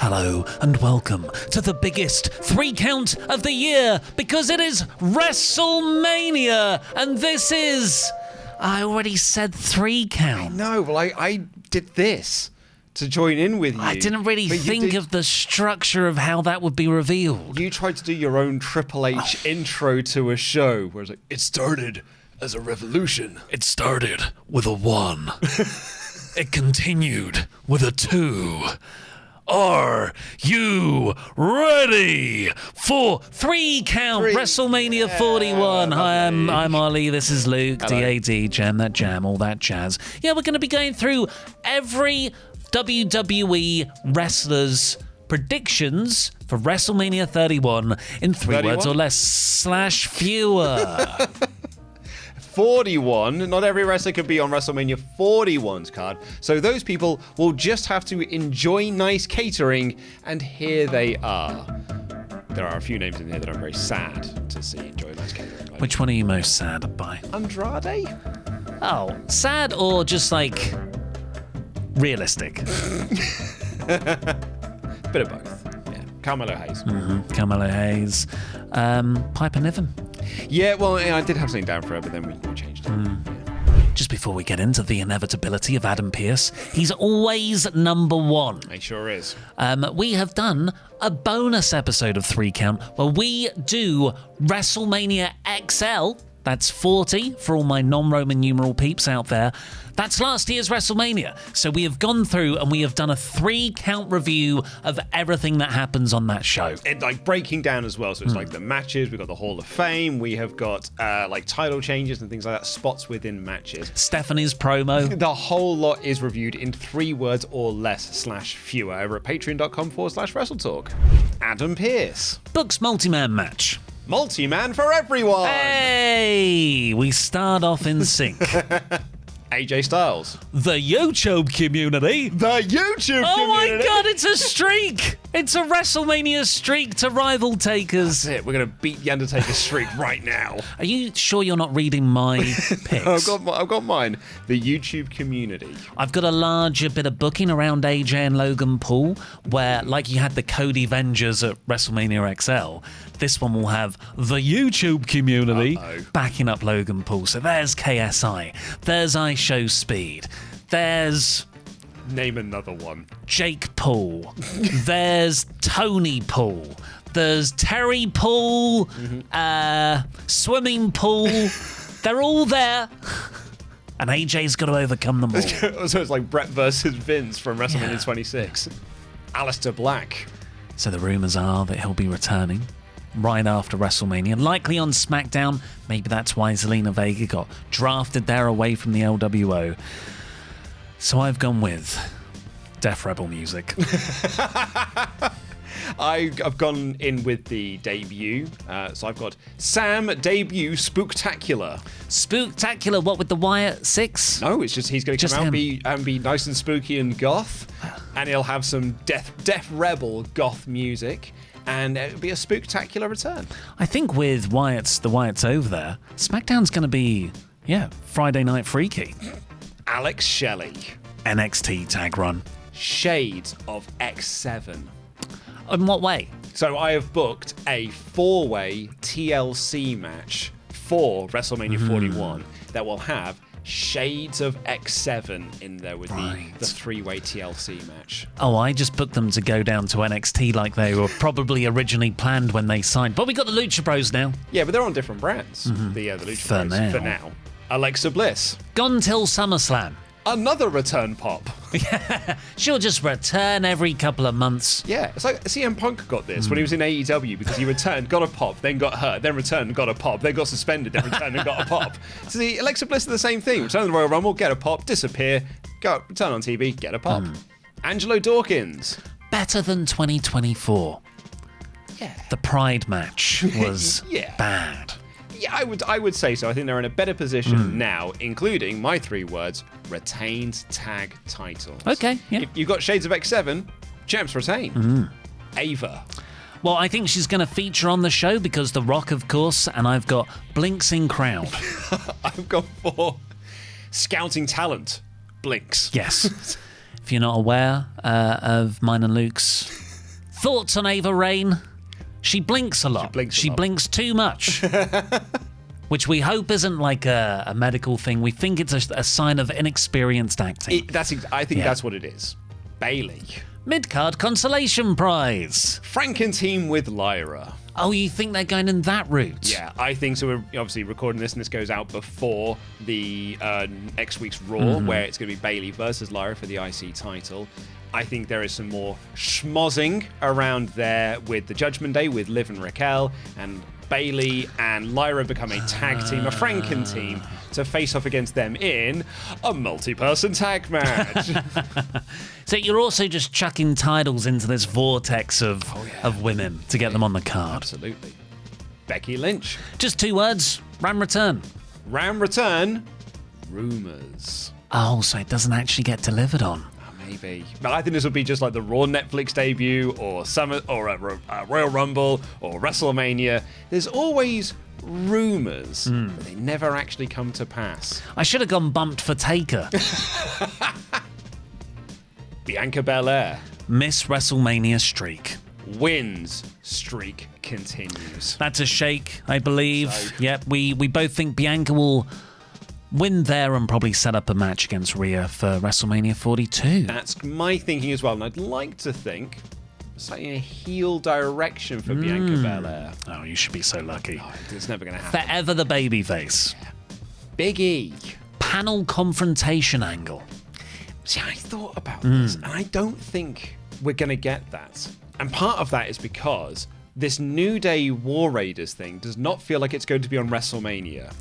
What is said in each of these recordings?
Hello and welcome to the biggest 3 count of the year, because it is WrestleMania, and this is... I already said 3 count. No, well, I did this to join in with you. I didn't really think of the structure of how that would be revealed. You tried to do your own Triple H intro to a show, where it's like, it started as a revolution. It started with a 1. It continued with a 2. Are you ready for 3 count WrestleMania 41? Hi, I'm Ollie. This is Luke. DAD, Jam That Jam, all that jazz. Yeah, we're going to be going through every WWE wrestler's predictions for WrestleMania 31 in 3 words or less / fewer. 41. Not every wrestler could be on WrestleMania 41's card, so those people will just have to enjoy nice catering, and here they are. There are a few names in here that I'm very sad to see enjoy nice catering. Which one are you most sad by? Andrade? Oh, sad or just like realistic? Bit of both. Yeah. Carmelo Hayes. Carmelo Hayes. Piper Niven. Yeah, well, I did have something down for her, but then we changed it. Just before we get into the inevitability of Adam Pearce, he's always number 1. He sure is. We have done a bonus episode of 3 Count where we do WrestleMania XL. That's 40 for all my non-Roman numeral peeps out there. That's last year's WrestleMania. So we have gone through and we have done a 3 count review of everything that happens on that show. It, like, breaking down as well. So it's like the matches, we've got the Hall of Fame, we have got like title changes and things like that, spots within matches. Stephanie's promo. The whole lot is reviewed in 3 words or less / fewer over at patreon.com/WrestleTalk. Adam Pearce. Books multi-man match. Multi-man for everyone. Hey! We start off in sync. AJ Styles. The YouTube community. The YouTube Oh community. my god, it's a streak! It's a WrestleMania streak to rival takers. That's it. We're going to beat the Undertaker streak right now. Are you sure you're not reading my picks? I've got mine. The YouTube community. I've got a larger bit of booking around AJ and Logan Paul, where, like you had the Cody Vengers at WrestleMania XL, this one will have the YouTube community backing up Logan Paul. So there's KSI, there's I Show Speed, there's... Name another one. Jake Paul, there's Tony Paul, there's Terry Paul, Swimming Pool. They're all there. And AJ's got to overcome them all. So it's like Brett versus Vince from WrestleMania 26. Aleister Black. So the rumours are that he'll be returning right after WrestleMania, likely on SmackDown. Maybe that's why Zelina Vega got drafted there away from the LWO. So I've gone with Def Rebel music. I've gone in with the debut. So I've got Sam debut Spooktacular. Spooktacular, what with the Wyatt 6? No, it's just he's going to come out and be nice and spooky and goth, and he'll have some Def Rebel goth music, and it'll be a spooktacular return. I think with the Wyatts over there, SmackDown's going to be, Friday Night Freaky. Alex Shelley. NXT tag run. Shades of X7. In what way? So I have booked a 4-way TLC match for WrestleMania 41 that will have shades of X7 in there with the 3-way TLC match. Oh, I just booked them to go down to NXT like they were probably originally planned when they signed. But we got the Lucha Bros now. Yeah, but they're on different brands. The Lucha For Bros for now. Alexa Bliss. Gone till SummerSlam. Another return pop. She'll just return every couple of months. Yeah, it's like CM Punk got this when he was in AEW, because he returned, got a pop, then got hurt, then returned, got a pop, then got suspended, then returned and got a pop. So the Alexa Bliss is the same thing. Return to the Royal Rumble, get a pop, disappear, go return on TV, get a pop. Angelo Dawkins. Better than 2024. Yeah. The Pride match was bad. Yeah, I would say so. I think they're in a better position now, including my 3 words, retained tag titles. Okay, yeah. You've got Shades of X7, champs retain. Ava. Well, I think she's going to feature on the show because The Rock, of course, and I've got Blinks in crowd. I've got 4 scouting talent, Blinks. Yes. If you're not aware of mine and Luke's Thoughts on Ava Raine? She blinks a lot. She blinks too much. Which we hope isn't like a medical thing. We think it's a sign of inexperienced acting. I think that's what it is. Bailey. Mid-card consolation prize. Frankenteam with Lyra. Oh, you think they're going in that route? Yeah, I think so. We're obviously recording this, and this goes out before the next week's Raw, where it's going to be Bailey versus Lyra for the IC title. I think there is some more schmozzing around there with the Judgment Day, with Liv and Raquel, and Bailey and Lyra become a tag team, a Franken team, to face off against them in a multi-person tag match. So you're also just chucking titles into this vortex of women to get them on the card. Absolutely. Becky Lynch. Just 2 words. Ram return. Ram return. Rumors. Oh, so it doesn't actually get delivered on. Maybe. But I think this will be just like the Raw Netflix debut or Summer or Royal Rumble or WrestleMania. There's always rumors, but they never actually come to pass. I should have gone bumped for Taker. Bianca Belair. Miss WrestleMania streak. Wins. Streak continues. That's a shake, I believe. So. Yep, we both think Bianca will win there and probably set up a match against Rhea for WrestleMania 42. That's my thinking as well, and I'd like to think slightly in a heel direction for Bianca Belair. Oh, you should be so lucky. Oh, it's never going to happen. Forever the babyface. Big E. Panel confrontation angle. See, I thought about this, and I don't think we're going to get that. And part of that is because this New Day War Raiders thing does not feel like it's going to be on WrestleMania.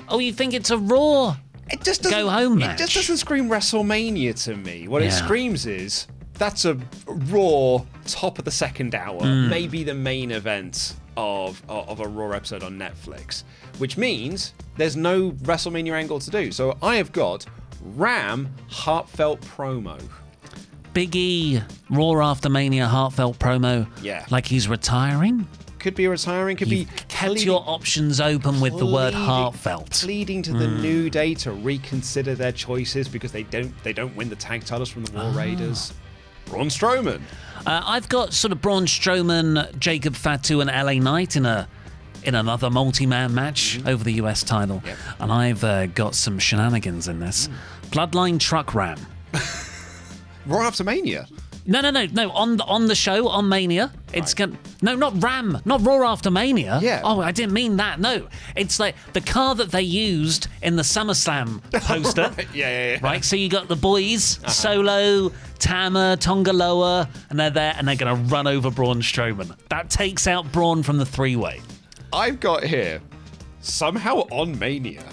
Oh, you think it's a Raw It just doesn't, go-home match? It just doesn't scream WrestleMania to me. What it screams is, that's a Raw top of the second hour, maybe the main event of a Raw episode on Netflix, which means there's no WrestleMania angle to do. So I have got Ram heartfelt promo. Big E, Raw After Mania heartfelt promo. Yeah. Like he's retiring? Could be retiring, could be Kept your options open with the word heartfelt. Pleading to the New Day to reconsider their choices because they don't win the tag titles from the War Raiders. Braun Strowman. I've got sort of Braun Strowman, Jacob Fatu, and LA Knight in another multi-man match over the US title. Yep. And I've got some shenanigans in this. Bloodline truck ram. Raw After Mania. No. On the show, on Mania, it's going. No, not Ram, not Raw After Mania. Yeah. Oh, I didn't mean that. No, it's like the car that they used in the SummerSlam poster. Right. Yeah. Right. So you got the boys, Solo, Tama, Tongaloa, and they're there, and they're going to run over Braun Strowman. That takes out Braun from the three-way. I've got here somehow on Mania.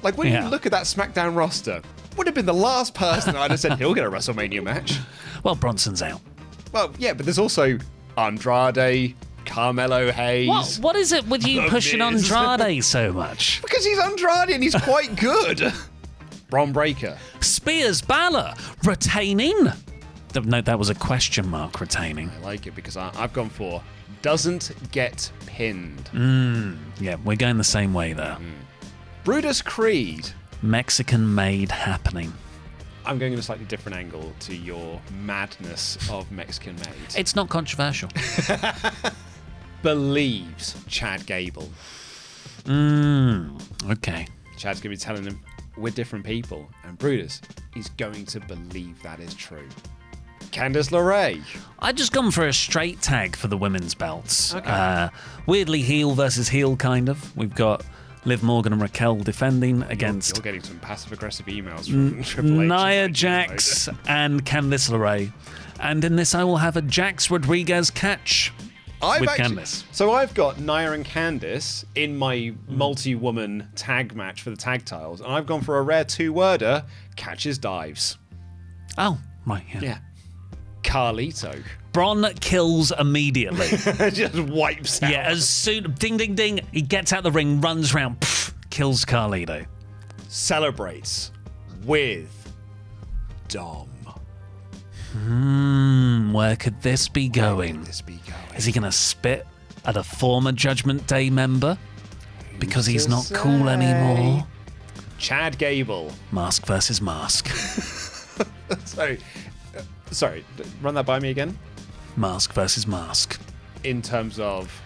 Like when you look at that SmackDown roster, would have been the last person I'd have said he'll get a WrestleMania match. Well, Bronson's out. Well, yeah, but there's also Andrade, Carmelo Hayes. What is it with you The pushing Miz. Andrade so much? Because he's Andrade and he's quite good. Bron Breakker. Spears Balor retaining? No, that was a question mark, retaining. I like it because I've gone for doesn't get pinned. Yeah, we're going the same way there. Brutus Creed. Mexican made happening. I'm going in a slightly different angle to your madness of Mexican made. It's not controversial. Believes Chad Gable. Okay. Chad's going to be telling him we're different people. And Brutus is going to believe that is true. Candice LeRae. I've just gone for a straight tag for the women's belts. Okay. Weirdly heel versus heel, kind of. We've got Liv Morgan and Raquel defending against You're getting some passive-aggressive emails from Triple H. Nia Jax and Candice LeRae. And in this, I will have a Jax Rodriguez catch with Candice. So I've got Nia and Candice in my multi-woman tag match for the tag titles, and I've gone for a rare two-worder, catches dives. Oh, right, Yeah. Carlito. Braun kills immediately. Just wipes out. Yeah, as soon, ding, ding, ding, he gets out the ring, runs around, kills Carlito. Celebrates with Dom. Where could this be going? Is he going to spit at a former Judgment Day member? Because he's not cool anymore? Chad Gable. Mask versus mask. Sorry, run that by me again. Mask versus Mask. In terms of...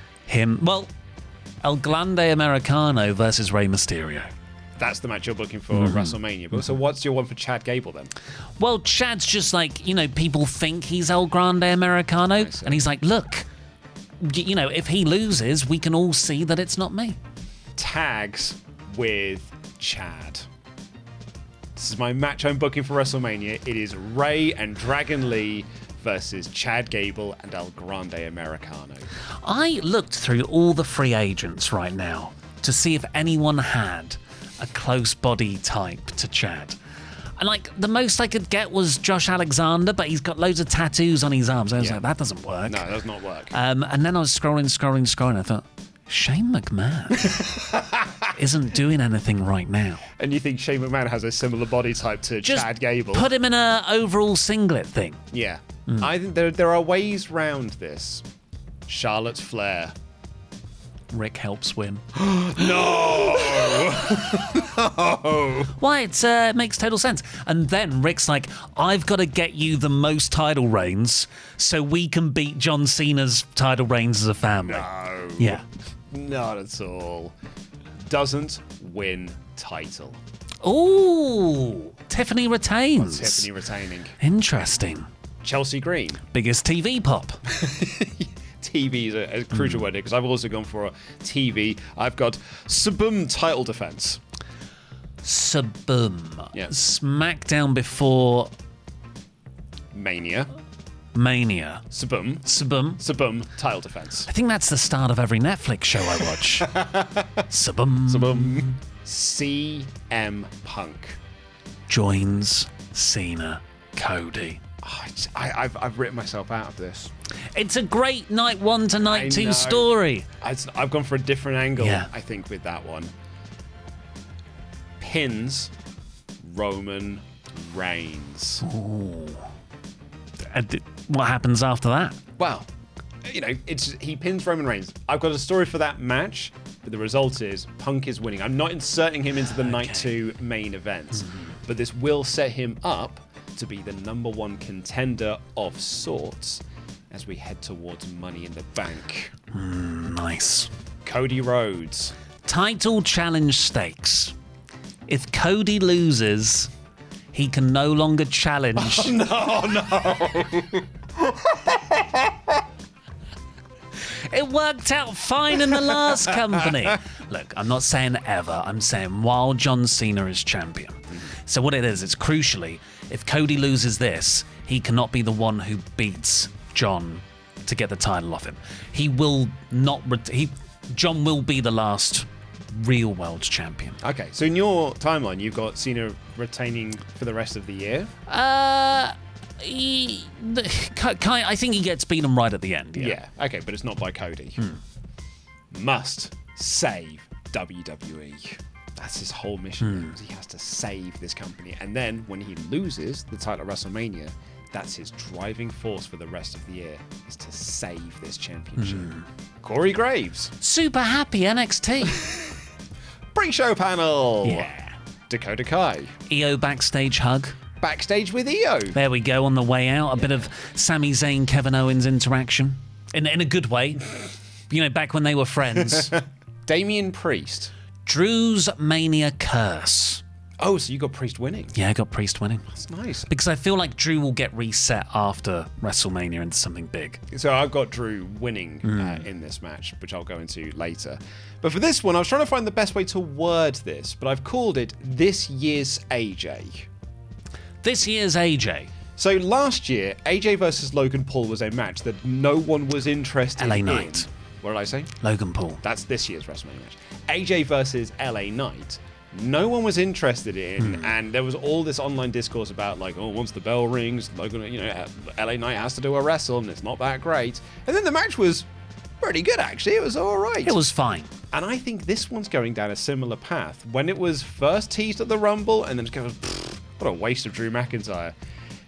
El Grande Americano versus Rey Mysterio. That's the match you're booking for WrestleMania. But so what's your one for Chad Gable then? Well, Chad's just like, people think he's El Grande Americano. And he's like, look, if he loses, we can all see that it's not me. Tags with Chad. This is my match I'm booking for WrestleMania. It is Rey and Dragon Lee versus Chad Gable and El Grande Americano. I looked through all the free agents right now to see if anyone had a close body type to Chad. And the most I could get was Josh Alexander, but he's got loads of tattoos on his arms. I was like, that doesn't work. No, that does not work. And then I was scrolling. I thought, Shane McMahon isn't doing anything right now. And you think Shane McMahon has a similar body type to Just Chad Gable? Put him in an overall singlet thing. Yeah. I think there are ways round this. Charlotte Flair. Rick helps win. No! No! Why? It makes total sense. And then Rick's like, I've got to get you the most title reigns so we can beat John Cena's title reigns as a family. No. Yeah. Not at all. Doesn't win title. Ooh. Tiffany retains. Tiffany retaining. Interesting. Chelsea Green. Biggest TV pop. TV is a crucial word here because I've also gone for a TV. I've got Saboom title defense. Saboom. Yeah. SmackDown before Mania. Saboom title defense. I think that's the start of every Netflix show I watch. Saboom. CM Punk joins Cena, Cody. I've written myself out of this. It's a great night 1 to night 2 story. I've gone for a different angle, Yeah. I think, with that one. Pins Roman Reigns. Ooh. What happens after that? Well, he pins Roman Reigns. I've got a story for that match, but the result is Punk is winning. I'm not inserting him into the night 2 main event, but this will set him up to be the #1 contender of sorts as we head towards Money in the Bank. Nice. Cody Rhodes. Title challenge stakes. If Cody loses, he can no longer challenge. Oh, no. It worked out fine in the last company. Look, I'm not saying ever. I'm saying while John Cena is champion. So what it is, it's crucially, if Cody loses this, he cannot be the one who beats John to get the title off him. He will not. John will be the last real world champion. Okay, so in your timeline, you've got Cena retaining for the rest of the year. I think he gets beaten right at the end. Yeah. Okay, but it's not by Cody. Must save WWE. That's his whole mission. He has to save this company. And then when he loses the title at WrestleMania, that's his driving force for the rest of the year, is to save this championship. Corey Graves. Super happy NXT. Pre-show panel. Yeah. Dakota Kai. EO backstage hug. Backstage with EO. There we go on the way out. A bit of Sami Zayn, Kevin Owens interaction. In a good way. Back when they were friends. Damian Priest. Drew's Mania curse. Oh, so you got Priest winning. Yeah, I got Priest winning. That's nice. Because I feel like Drew will get reset after WrestleMania into something big. So I've got Drew winning in this match, which I'll go into later. But for this one, I was trying to find the best way to word this, but I've called it This Year's AJ. This year's AJ. So last year, AJ versus Logan Paul was a match that no one was interested LA in. Knight. What did I say? Logan Paul. That's this year's WrestleMania match. AJ versus LA Knight. No one was interested in, and there was all this online discourse about once the bell rings, Logan, LA Knight has to do a wrestle, and it's not that great. And then the match was pretty good, actually. It was all right. It was fine. And I think this one's going down a similar path. When it was first teased at the Rumble, and then it goes, what a waste of Drew McIntyre.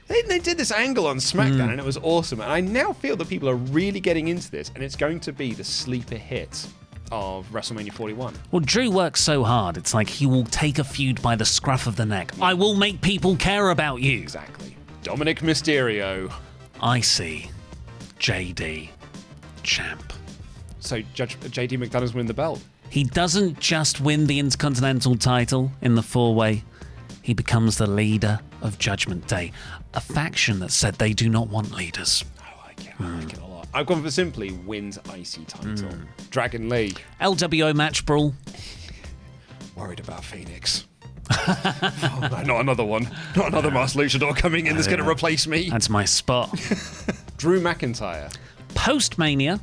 They did this angle on SmackDown, and it was awesome. And I now feel that people are really getting into this, and it's going to be the sleeper hit of WrestleMania 41. Well, Drew works so hard, it's like he will take a feud by the scruff of the neck. I will make people care about you. Exactly. Dominic Mysterio. I see. JD champ. So Judge JD McDonough's win the belt. He doesn't just win the Intercontinental title in the four-way. He becomes the leader of Judgment Day, a faction that said they do not want leaders. I like it a lot. I've gone for simply wins IC title. Dragon Lee. LWO match brawl. Worried about Phoenix. Oh, no, not another one. Not another Master Luchador coming in that's going to replace me. That's my spot. Drew McIntyre. Post-Mania,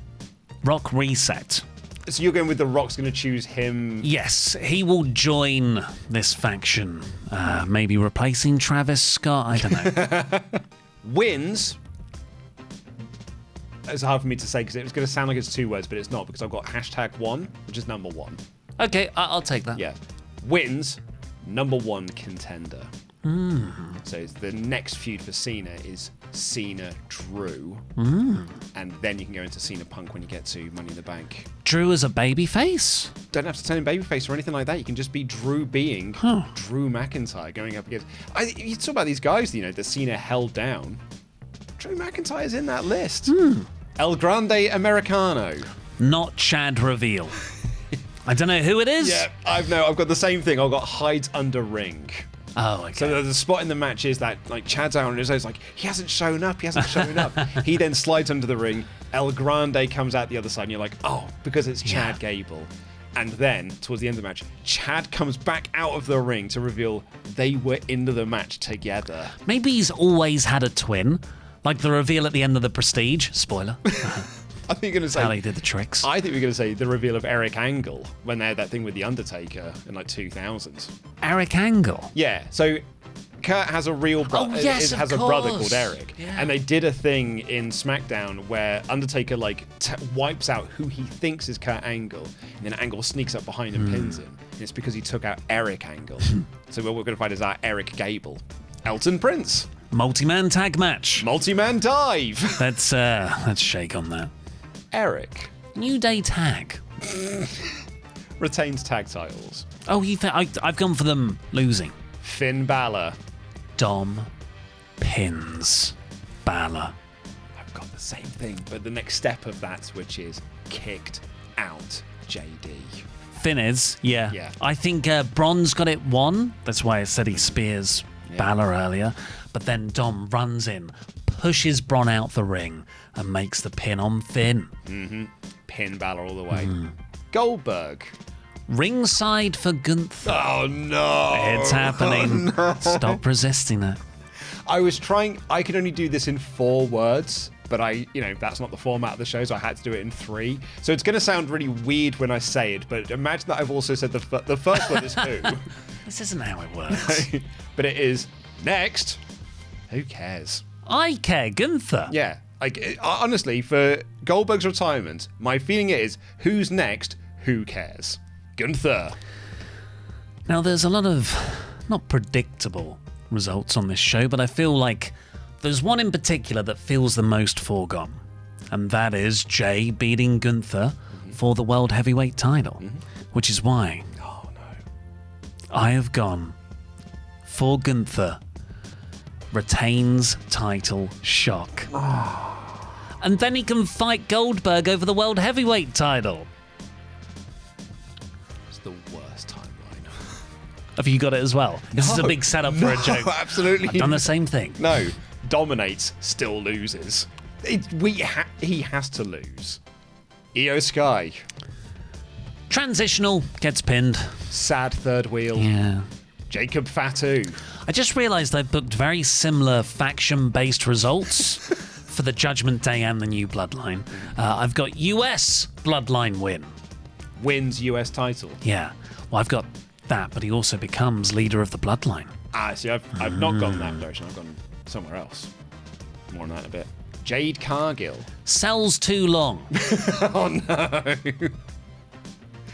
Rock reset. So you're going with The Rock's going to choose him? Yes, he will join this faction. Maybe replacing Travis Scott, I don't know. Wins. It's hard for me to say because it was going to sound like it's two words, but it's not because I've got #1, which is number one. Okay, I'll take that. Yeah. Wins, number one contender. So the next feud for Cena is Cena-Drew. And then you can go into Cena-Punk when you get to Money in the Bank. Drew as a babyface? Don't have to turn him babyface or anything like that. You can just be Drew being Drew McIntyre going up against... you talk about these guys, that Cena held down. Drew McIntyre's in that list. El Grande Americano. Not Chad Reveal. I don't know who it is. Yeah, I've got the same thing. I've got hides under ring. Oh, okay. So the spot in the match is that Chad's out on his own. It's like, he hasn't shown up. He then slides under the ring. El Grande comes out the other side, and you're like, oh, because it's Chad Gable. And then, towards the end of the match, Chad comes back out of the ring to reveal they were into the match together. Maybe he's always had a twin, like the reveal at the end of The Prestige. Spoiler. I think you're going to say... How he did the tricks. I think we're going to say the reveal of Eric Angle when they had that thing with The Undertaker in 2000. Eric Angle? Yeah, so Kurt has a real brother. Yes, has of a brother course. called Eric. Yeah. And they did a thing in SmackDown where Undertaker wipes out who he thinks is Kurt Angle, and then Angle sneaks up behind and pins him. And it's because he took out Eric Angle. So what we're going to find is our Eric Gable. Elton Prince. Multi-man tag match. Multi-man dive. Let's shake on that. Eric. New Day tag. Retains tag titles. Oh, I've gone for them losing. Finn Balor. Dom pins Balor. I've got the same thing, but the next step of that, which is kicked out JD. Finn is, yeah. Yeah. I think Braun's got it won. That's why I said he spears Balor earlier. But then Dom runs in, pushes Braun out the ring, and makes the pin on Finn. Pin Balor all the way. Goldberg. Ringside for Gunther. Oh no! It's happening. Stop resisting it. I was trying. I could only do this in 4 words, but that's not the format of the show, so I had to do it in 3. So it's going to sound really weird when I say it, but imagine that I've also said the first word is who. This isn't how it works. But it is next. Who cares? I care, Gunther. Yeah. Honestly, for Goldberg's retirement, my feeling is, who's next? Who cares? Gunther. Now, there's a lot of not predictable results on this show, but I feel like there's one in particular that feels the most foregone, and that is Jay beating Gunther for the World Heavyweight title, which is why I have gone for Gunther retains title shock. And then he can fight Goldberg over the World Heavyweight title. It's the worst timeline. Have you got it as well? This is a big setup for a joke. Absolutely. I've done the same thing. No. Dominates, still loses. He has to lose. Io Sky. Transitional, gets pinned. Sad third wheel. Yeah. Jacob Fatu. I just realised I've booked very similar faction-based results for the Judgment Day and the New Bloodline. I've got US Bloodline win. Wins US title. Yeah. Well, I've got that, but he also becomes leader of the Bloodline. See, I've not gone that direction. I've gone somewhere else. More on that in a bit. Jade Cargill. Sells too long. Oh no.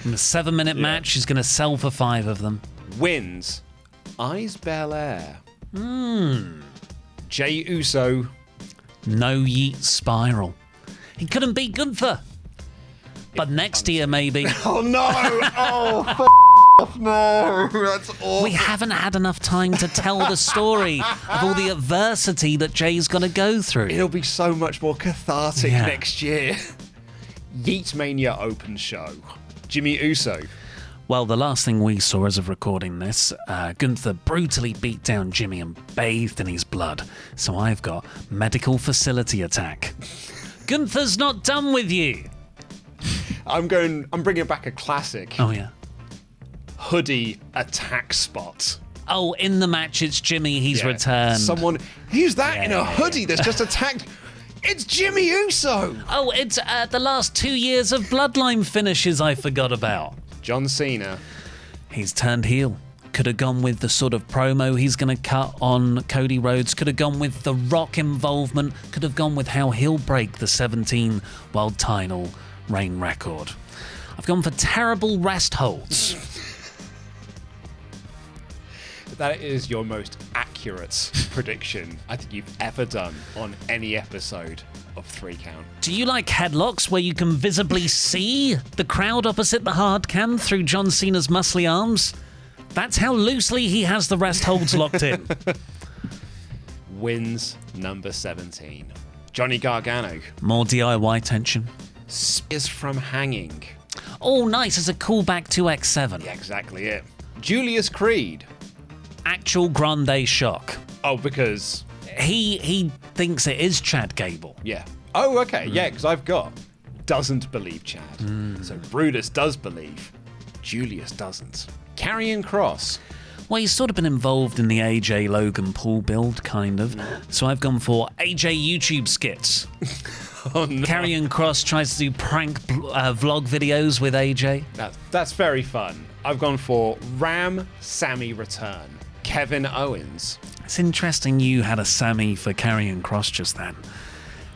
In a 7-minute match, he's going to sell for 5 of them. Wins. Eyes Belair. Jey Uso. No Yeet Spiral. He couldn't beat Gunther. But next year, maybe. Oh no! Oh, No, that's awful. We haven't had enough time to tell the story of all the adversity that Jay's got to go through. It'll be so much more cathartic Yeah. next year. Yeet Mania Open Show. Jimmy Uso. Well, the last thing we saw as of recording this, Gunther brutally beat down Jimmy and bathed in his blood. So I've got medical facility attack. Gunther's not done with you. I'm bringing back a classic. Oh, yeah. Hoodie attack spot. Oh, in the match, it's Jimmy. He's Yeah. returned. Who's that in a hoodie that's just attacked? It's Jimmy Uso. Oh, it's the last 2 years of Bloodline finishes I forgot about. John Cena. He's turned heel. Could have gone with the sort of promo he's going to cut on Cody Rhodes. Could have gone with the Rock involvement. Could have gone with how he'll break the 17 world title reign record. I've gone for terrible rest holds. That is your most accurate prediction I think you've ever done on any episode of 3 Count. Do you like headlocks where you can visibly see the crowd opposite the hard cam through John Cena's muscly arms? That's how loosely he has the rest holds locked in. Wins number 17. Johnny Gargano. More DIY tension. Spears from hanging. Oh, nice. As a callback to X7. Yeah, exactly it. Julius Creed. Actual grande shock. Oh, because... He thinks it is Chad Gable. Yeah. Oh, okay. Yeah, because I've got doesn't believe Chad. So Brutus does believe. Julius doesn't. Karrion Kross. Well, he's sort of been involved in the AJ Logan Paul build, kind of. So I've gone for AJ YouTube skits. Oh, no. Karrion Kross tries to do prank vlog videos with AJ. That's very fun. I've gone for Ram Sammy return. Kevin Owens. It's interesting you had a Sammy for Karrion Kross just then.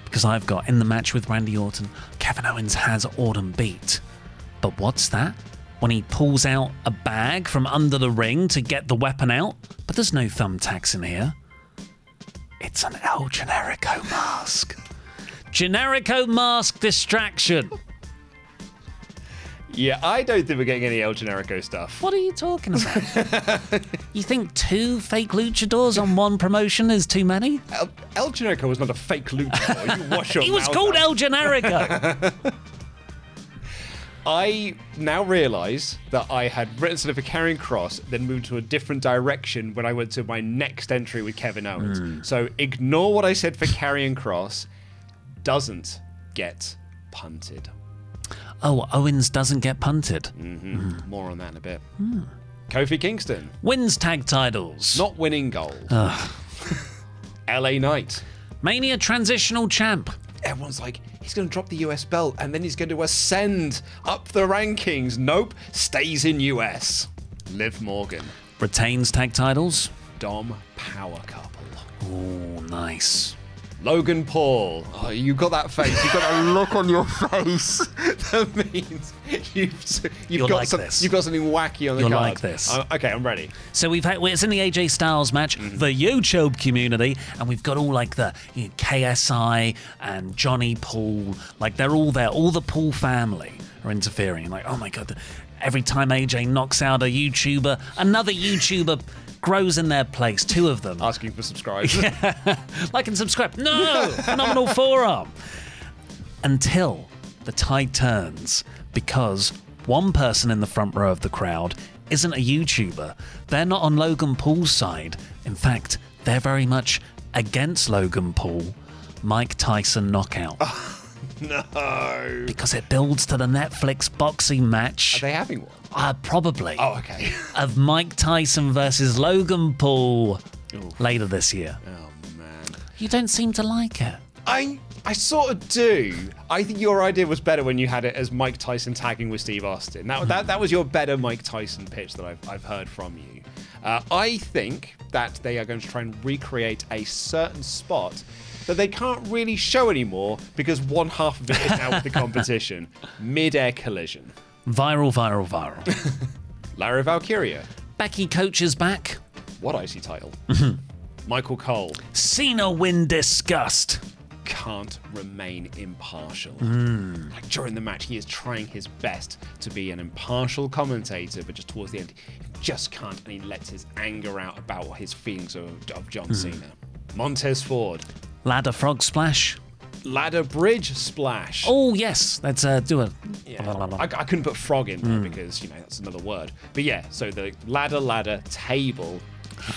Because I've got, in the match with Randy Orton, Kevin Owens has Orton beat. But what's that? When he pulls out a bag from under the ring to get the weapon out, but there's no thumbtacks in here. It's an El Generico mask. Generico mask distraction. Yeah, I don't think we're getting any El Generico stuff. What are you talking about? You think 2 fake luchadors on one promotion is too many? El Generico was not a fake luchador. You wash your He was mouth called out. El Generico. I now realise that I had written something for Karrion Kross, then moved to a different direction when I went to my next entry with Kevin Owens. So ignore what I said for Karrion Kross. Doesn't get punted. Oh, Owens doesn't get punted. More on that in a bit. Kofi Kingston. Wins tag titles. Not winning gold. LA Knight. Mania transitional champ. Everyone's like, he's going to drop the US belt and then he's going to ascend up the rankings. Nope, stays in US. Liv Morgan. Retains tag titles. Dom power couple. Oh, nice. Logan Paul. Oh, you got that face. You've got that look on your face. That means you've got like this. You've got something wacky on the You'll card. like this. Okay, I'm ready. So it's in the AJ Styles match, the YouTube community, and we've got all like the KSI and Johnny Paul, like they're all there. All the Paul family are interfering. Like, oh my God, every time AJ knocks out a YouTuber, another YouTuber grows in their place. 2 of them. Asking for subscribers. Like and subscribe. No! Phenomenal forearm. Until the tide turns, because one person in the front row of the crowd isn't a YouTuber. They're not on Logan Paul's side. In fact, they're very much against Logan Paul. Mike Tyson knockout. No. Because it builds to the Netflix boxing match. Are they having one? Probably. Oh, okay. Of Mike Tyson versus Logan Paul later this year. Oh, man. You don't seem to like it. I sort of do. I think your idea was better when you had it as Mike Tyson tagging with Steve Austin. That was your better Mike Tyson pitch that I've heard from you. I think that they are going to try and recreate a certain spot that they can't really show anymore because one half of it is now with the competition. Mid-air collision. Viral. Larry Valkyria. Becky coaches back. What IC title? Michael Cole. Cena win disgust. can't remain impartial. Like during the match, he is trying his best to be an impartial commentator, but just towards the end, he just can't, and he lets his anger out about his feelings of John Cena. Montez Ford. Ladder frog splash. Ladder bridge splash. Oh, yes. Let's do it. Yeah. I couldn't put frog in there because, that's another word. But yeah, so the ladder, table,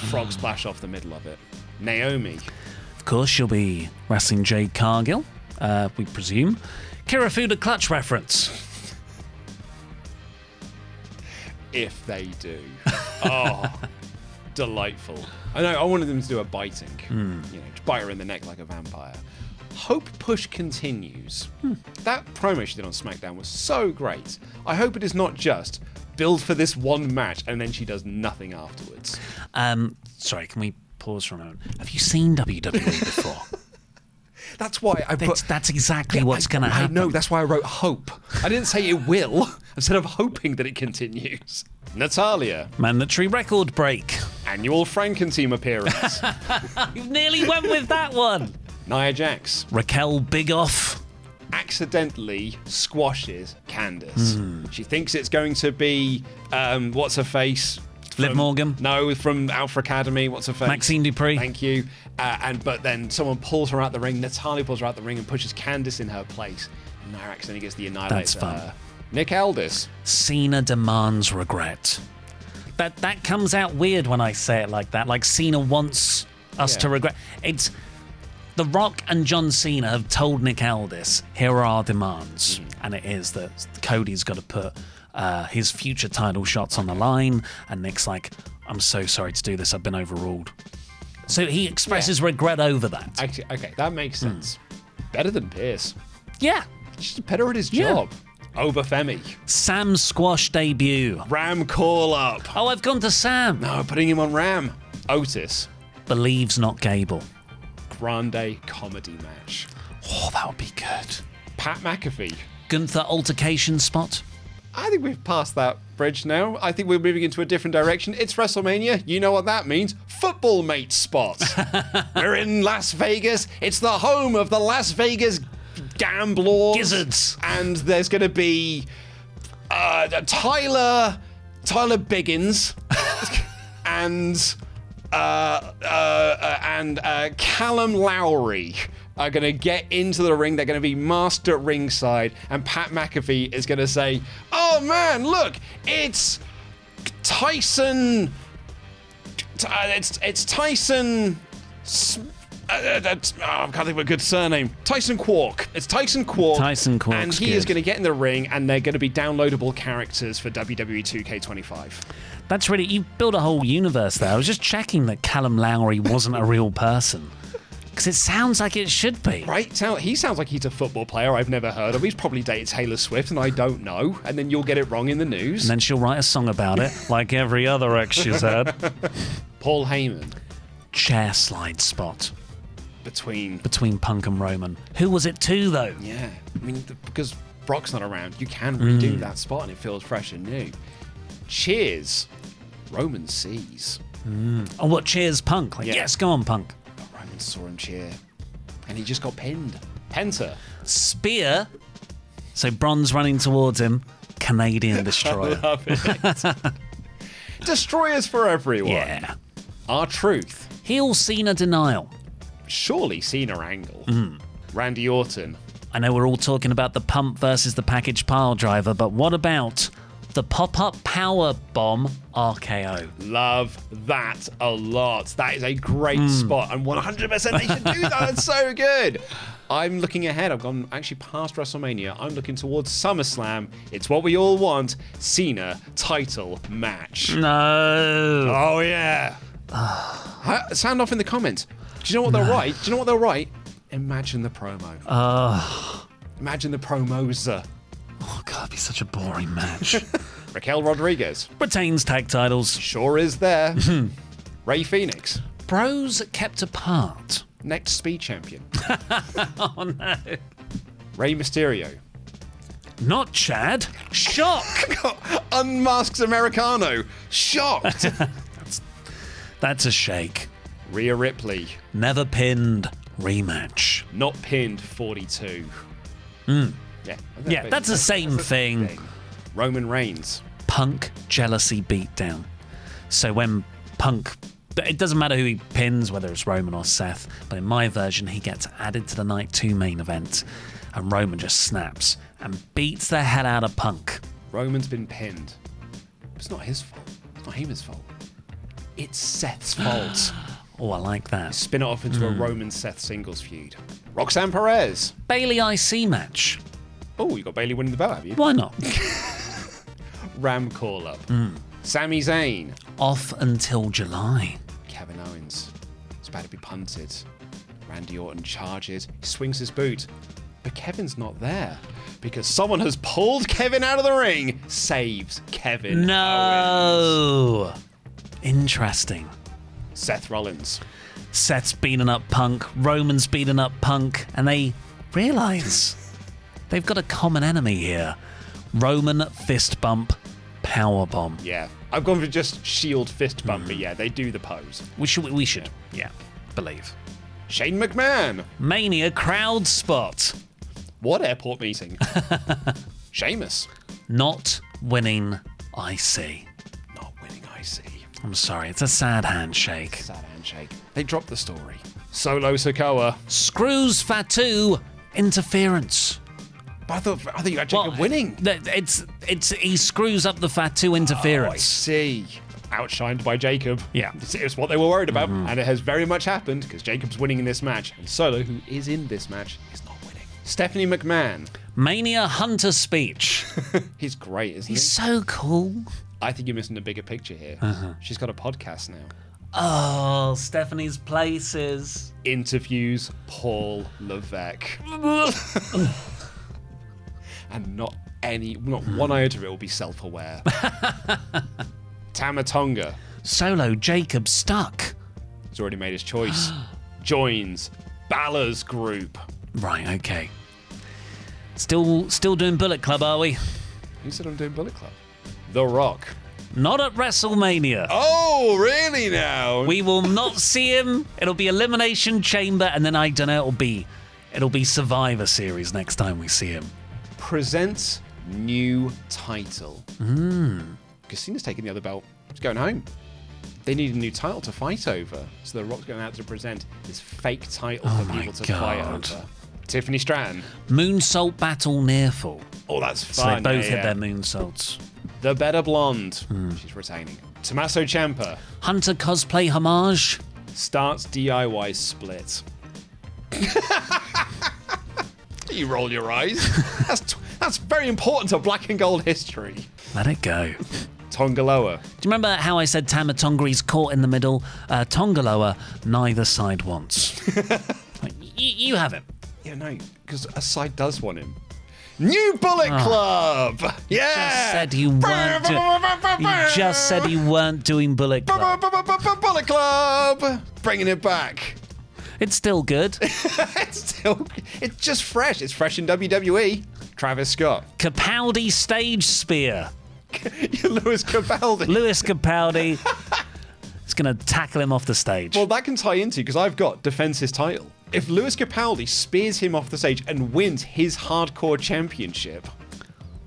frog splash off the middle of it. Naomi. Of course, she'll be wrestling Jade Cargill, we presume. Kirifuda clutch reference. If they do. Oh, delightful. I know, I wanted them to do a biting. To bite her in the neck like a vampire. Hope push continues. That promo she did on SmackDown was so great. I hope it is not just build for this one match and then she does nothing afterwards. Sorry, can we pause for a moment? Have you seen WWE before? That's why That's exactly what's going to happen. I know, that's why I wrote hope. I didn't say it will, instead of hoping that it continues. Natalia. Mandatory record break. Annual Frankenteam appearance. You nearly went with that one. Nia Jax. Raquel Bigoff. Accidentally squashes Candice. She thinks it's going to be, what's her face? Liv Morgan. No, from Alpha Academy. What's her face? Maxine Dupree. Thank you. But then someone pulls her out the ring. Natalia pulls her out the ring and pushes Candice in her place. And Nia accidentally gets the Annihilator. That's fun. Nick Aldis. Cena demands regret. That comes out weird when I say it like that. Like Cena wants us to regret. It's The Rock and John Cena have told Nick Aldis, here are our demands. And it is that Cody's got to put his future title shots on the line. And Nick's like, I'm so sorry to do this. I've been overruled. So he expresses regret over that. Actually, okay, that makes sense. Better than Pierce. Yeah. Just better at his job. Over Femi. Sam Squash debut. Ram call up. Oh, I've gone to Sam. No, putting him on Ram. Otis. Believes not Gable. Grande comedy match. Oh, that would be good. Pat McAfee. Gunther altercation spot. I think we've passed that bridge now. I think we're moving into a different direction. It's WrestleMania. You know what that means. Football mate spot. We're in Las Vegas. It's the home of the Las Vegas Gamblers. Gizzards. And there's going to be Tyler Biggins and Callum Lowry are going to get into the ring. They're going to be masked at ringside, and Pat McAfee is going to say, "Oh man, look, it's Tyson. It's Tyson. I can't think of a good surname. Tyson Quark. It's Tyson Quark. Tyson Quark's and he is going to get in the ring, and they're going to be downloadable characters for WWE 2K25. That's really, you built a whole universe there. I was just checking that Callum Lowry wasn't a real person. Because it sounds like it should be. Right? He sounds like he's a football player I've never heard of. He's probably dated Taylor Swift, and I don't know. And then you'll get it wrong in the news. And then she'll write a song about it, like every other ex she's had. Paul Heyman. Chair slide spot. Between Punk and Roman. Who was it to, though? Yeah. I mean, because Brock's not around, you can redo that spot, and it feels fresh and new. Cheers. Roman sees. Oh, what? Cheers, Punk? Like, yes, go on, Punk. But Roman saw him cheer. And he just got pinned. Penta. Spear. So Braun's running towards him. Canadian Destroyer. I love it. Destroyers for everyone. Yeah. R-Truth. Heel Cena denial. Surely Cena angle. Randy Orton. I know we're all talking about the pump versus the package pile driver, but what about the pop-up power bomb RKO? Love that a lot. That is a great spot, and 100% they should do that. That's so good. I'm looking ahead. I've gone actually past WrestleMania. I'm looking towards SummerSlam. It's what we all want. Cena title match. No. Oh, yeah. Sound off in the comments. Do you know what they'll write? Do you know what they'll write? Imagine the promo. Imagine the promos. Oh, God, it'd be such a boring match. Raquel Rodriguez. Retains tag titles. Sure is there. Ray Phoenix. Bros kept apart. Next speed champion. Oh, no. Rey Mysterio. Not Chad. Shock. Unmasked Americano. Shocked. That's a shake. Rhea Ripley. Never pinned. rematch. Not pinned 42. Yeah, that's the same thing. Roman Reigns. Punk jealousy beatdown. So when Punk, it doesn't matter who he pins, whether it's Roman or Seth, but in my version, he gets added to the Night 2 main event, and Roman just snaps and beats the hell out of Punk. Roman's been pinned. It's not his fault. It's not Heyman's fault. It's Seth's fault. Oh, I like that. Spin it off into a Roman-Seth singles feud. Roxanne Perez. Bayley IC match. Oh, you got Bayley winning the belt, have you? Why not? Ram call-up. Sami Zayn. Off until July. Kevin Owens. It's about to be punted. Randy Orton charges. He swings his boot. But Kevin's not there. Because someone has pulled Kevin out of the ring. Saves Kevin Owens. No. Interesting. Seth Rollins. Seth's beating up Punk. Roman's beating up Punk. And they realise they've got a common enemy here. Roman fist bump, power bomb. Yeah. I've gone for just Shield fist bump, but yeah, they do the pose. We should, yeah, believe. Shane McMahon. Mania crowd spot. What airport meeting? Sheamus. Not winning IC. Not winning IC. I'm sorry, it's a sad handshake. Sad handshake. They dropped the story. Solo Sikoa. Screws Fatu interference. But I thought you had Jacob winning. It's he screws up the Fatu interference. Oh, I see. Outshined by Jacob. Yeah. It's what they were worried about, and it has very much happened because Jacob's winning in this match, and Solo, who is in this match, is not winning. Stephanie McMahon. Mania Hunter speech. He's great, isn't he? He's so cool. I think you're missing a bigger picture here. She's got a podcast now. Oh, Stephanie's Places. Interviews Paul Levesque. And not one iota of it will be self-aware. Tama Tonga. Solo Jacob stuck. He's already made his choice. Joins Balor's group. Right, okay. Still doing Bullet Club, are we? Who said I'm doing Bullet Club? The Rock. Not at WrestleMania. Oh, really now? We will not see him. It'll be Elimination Chamber, and then I don't know, it'll be Survivor Series next time we see him. Presents new title. Because Cena's taking the other belt. He's going home. They need a new title to fight over. So The Rock's going out to present this fake title for people to fight over. Tiffany Stratton. Moonsault battle near fall. Oh, that's So fun. they both hit their moonsaults. The Better Blonde. She's retaining. Tommaso Ciampa. Hunter cosplay homage. Starts DIY split. You roll your eyes. That's very important to black and gold history. Let it go. Tongaloa. Do you remember how I said Tama Tonga's caught in the middle? Tongaloa, neither side wants. You have him. Yeah, no, because a side does want him. New Bullet Club. Yeah. You just said you weren't doing Bullet Club. Bullet Club. Bringing it back. It's still good. It's just fresh. It's fresh in WWE. Travis Scott. Capaldi stage spear. Lewis Capaldi. Lewis Capaldi is going to tackle him off the stage. Well, that can tie into, because I've got defense his title. If Lewis Capaldi spears him off the stage and wins his hardcore championship.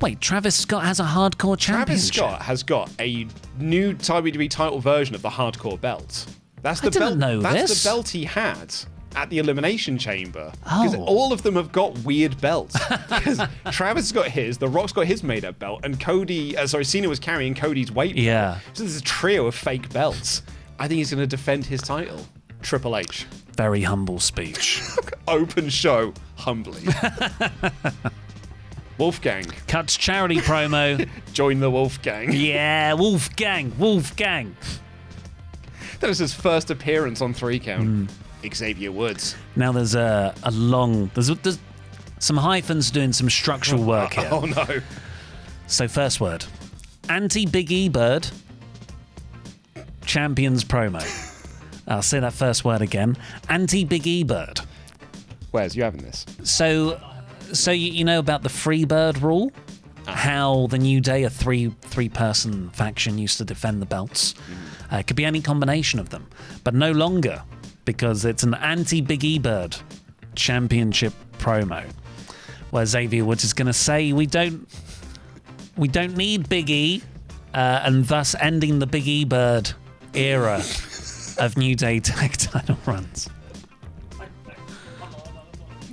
Wait, Travis Scott has a hardcore championship? Travis Scott has got a new WWE title version of the hardcore belt. That's the belt. That's the belt he had at the Elimination Chamber. Because all of them have got weird belts. Because Travis has got his, The Rock's got his made-up belt, and Cena was carrying Cody's weight belt. Yeah. So there's a trio of fake belts. I think he's going to defend his title. Triple H. Very humble speech. Open show, humbly. Wolfgang. Cuts charity promo. Join the Wolfgang. Yeah, Wolfgang. That was his first appearance on 3 Count. Xavier Woods. Now there's a long... There's some hyphens doing some structural work here. Oh, no. So first word. Anti-Big E Bird. Champions promo. I'll say that first word again. Anti-Big E Bird. Where's you having this? So you know about the Freebird rule? How the New Day, a three-person faction, used to defend the belts. It could be any combination of them. But no longer because it's an anti-Big E Bird championship promo where Xavier Woods is going to say we don't need Big E, and thus ending the Big E Bird era of New Day tag title runs.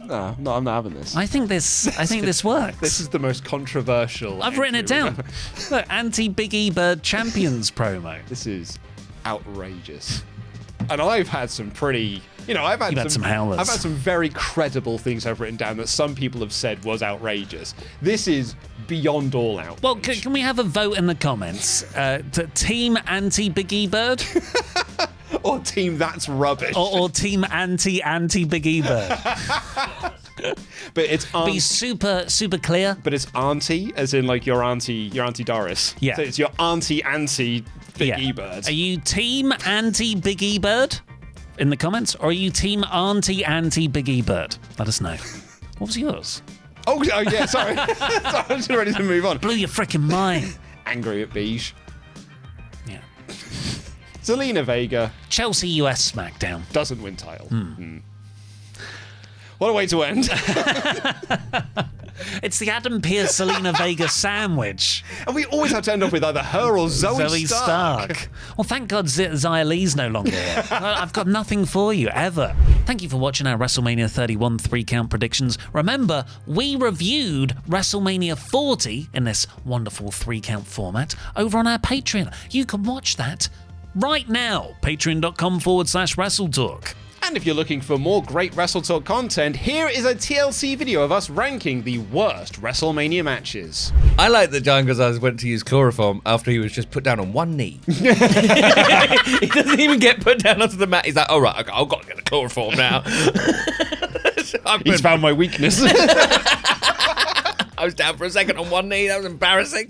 No, I'm not having this. I think this works. This is the most controversial. I've written it down. Look, anti-Big E Bird champions promo. This is outrageous. And I've had some pretty, I've had some howlers. I've had some very credible things I've written down that some people have said was outrageous. This is beyond all outrage. Well, can we have a vote in the comments? Team anti-Big E Bird? Or team that's rubbish. Or team anti-Big E Bird? But it's Be super clear. But it's auntie, as in like your auntie Doris. Yeah. So it's your auntie Big E Bird. Are you team anti-Big E Bird in the comments, or are you team anti-Big E Bird? Let us know. What was yours? Oh yeah, sorry. Sorry, I'm just ready to move on. Blew your freaking mind. Angry at Beige. Yeah. Zelina Vega. Chelsea US SmackDown. Doesn't win title. What a way to end. It's the Adam Pearce Selena Vega sandwich. And we always have to end up with either her or Zoe Stark. Well, thank God Xia Li's no longer here. I've got nothing for you, ever. Thank you for watching our WrestleMania 31 3-count predictions. Remember, we reviewed WrestleMania 40 in this wonderful 3-count format over on our Patreon. You can watch that right now. Patreon.com/WrestleTalk. And if you're looking for more great WrestleTalk content, here is a TLC video of us ranking the worst WrestleMania matches. I like that John Gonzalez went to use chloroform after he was just put down on one knee. He doesn't even get put down onto the mat. He's like, all right, okay, I've got to get the chloroform now. He's found my weakness. I was down for a second on one knee. That was embarrassing.